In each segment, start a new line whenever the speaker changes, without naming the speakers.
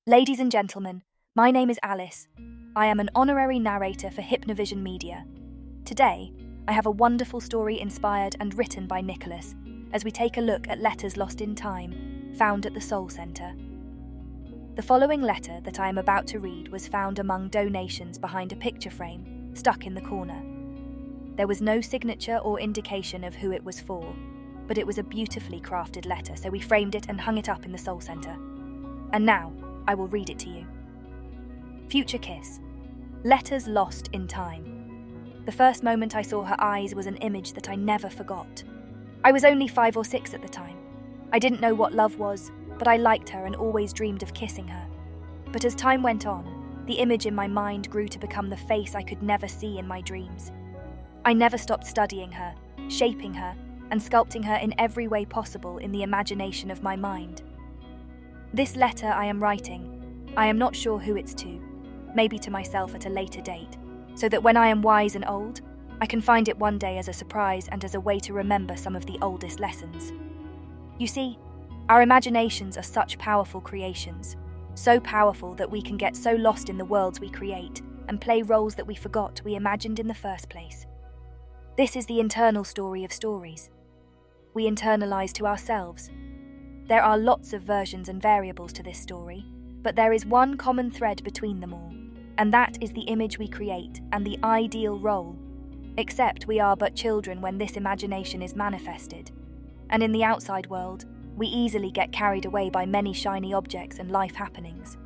Ladies and gentlemen, my name is Alice. I am an honorary narrator for Hypnovision Media. Today, I have a wonderful story inspired and written by Nicholas as we take a look at letters lost in time, found at the Soul Center. The following letter that I am about to read was found among donations behind a picture frame, stuck in the corner. There was no signature or indication of who it was for, but it was a beautifully crafted letter, so we framed it and hung it up in the Soul Center. And now, I will read it to you. Future Kiss. Letters lost in time. The first moment I saw her eyes was an image that I never forgot. I was only 5 or 6 at the time. I didn't know what love was, but I liked her and always dreamed of kissing her. But as time went on, the image in my mind grew to become the face I could never see in my dreams. I never stopped studying her, shaping her, and sculpting her in every way possible in the imagination of my mind. This letter I am writing, I am not sure who it's to, maybe to myself at a later date, so that when I am wise and old, I can find it one day as a surprise and as a way to remember some of the oldest lessons. You see, our imaginations are such powerful creations, so powerful that we can get so lost in the worlds we create and play roles that we forgot we imagined in the first place. This is the internal story of stories. We internalize to ourselves. There are lots of versions and variables to this story, but there is one common thread between them all, and that is the image we create and the ideal role. Except we are but children when this imagination is manifested, and in the outside world, we easily get carried away by many shiny objects and life happenings.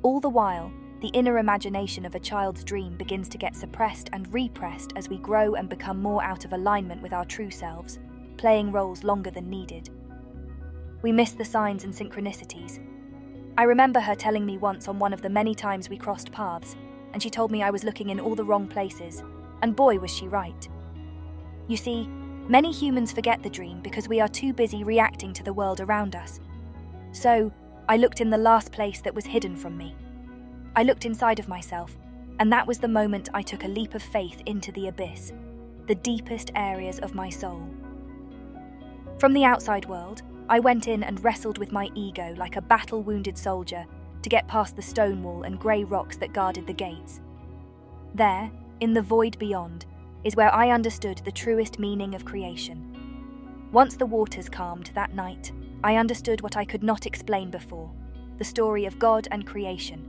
All the while, the inner imagination of a child's dream begins to get suppressed and repressed as we grow and become more out of alignment with our true selves, playing roles longer than needed. We miss the signs and synchronicities. I remember her telling me once on one of the many times we crossed paths, and she told me I was looking in all the wrong places, and boy was she right. You see, many humans forget the dream because we are too busy reacting to the world around us. So, I looked in the last place that was hidden from me. I looked inside of myself, and that was the moment I took a leap of faith into the abyss, the deepest areas of my soul. From the outside world, I went in and wrestled with my ego like a battle-wounded soldier to get past the stone wall and grey rocks that guarded the gates. There, in the void beyond, is where I understood the truest meaning of creation. Once the waters calmed that night, I understood what I could not explain before, the story of God and creation.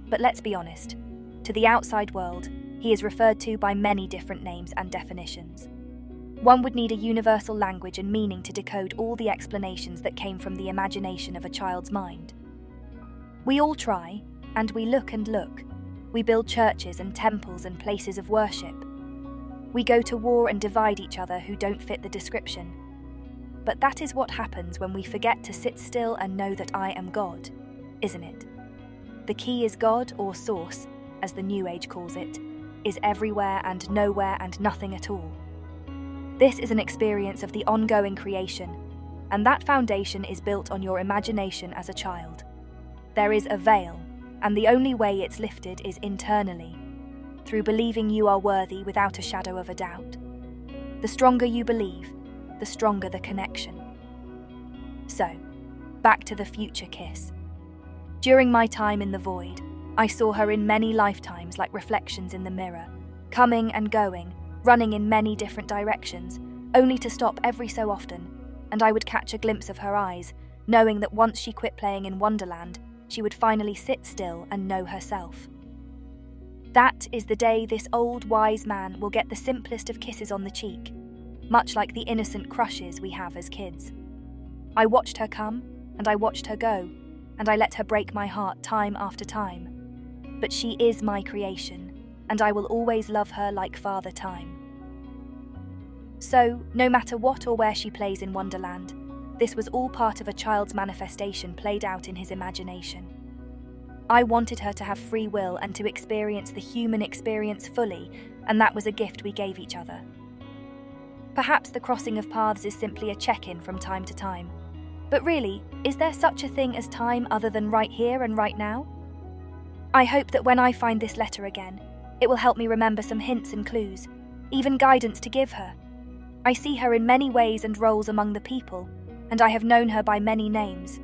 But let's be honest, to the outside world, he is referred to by many different names and definitions. One would need a universal language and meaning to decode all the explanations that came from the imagination of a child's mind. We all try, and we look and look. We build churches and temples and places of worship. We go to war and divide each other who don't fit the description. But that is what happens when we forget to sit still and know that I am God, isn't it? The key is God, or Source, as the New Age calls it, is everywhere and nowhere and nothing at all. This is an experience of the ongoing creation, and that foundation is built on your imagination as a child. There is a veil, and the only way it's lifted is internally, through believing you are worthy without a shadow of a doubt. The stronger you believe, the stronger the connection. So, back to the future kiss. During my time in the void, I saw her in many lifetimes like reflections in the mirror, coming and going, running in many different directions, only to stop every so often, and I would catch a glimpse of her eyes, knowing that once she quit playing in Wonderland, she would finally sit still and know herself. That is the day this old wise man will get the simplest of kisses on the cheek, much like the innocent crushes we have as kids. I watched her come, and I watched her go, and I let her break my heart time after time. But she is my creation, and I will always love her like Father Time. So, no matter what or where she plays in Wonderland, this was all part of a child's manifestation played out in his imagination. I wanted her to have free will and to experience the human experience fully, and that was a gift we gave each other. Perhaps the crossing of paths is simply a check-in from time to time. But really, is there such a thing as time other than right here and right now? I hope that when I find this letter again, it will help me remember some hints and clues, even guidance to give her. I see her in many ways and roles among the people, and I have known her by many names.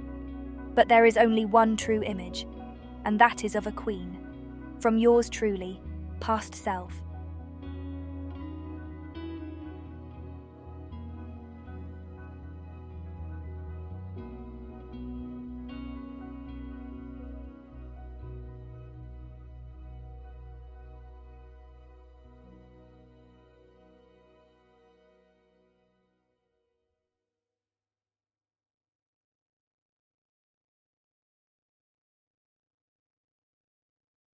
But there is only one true image, and that is of a queen. From yours truly, past self.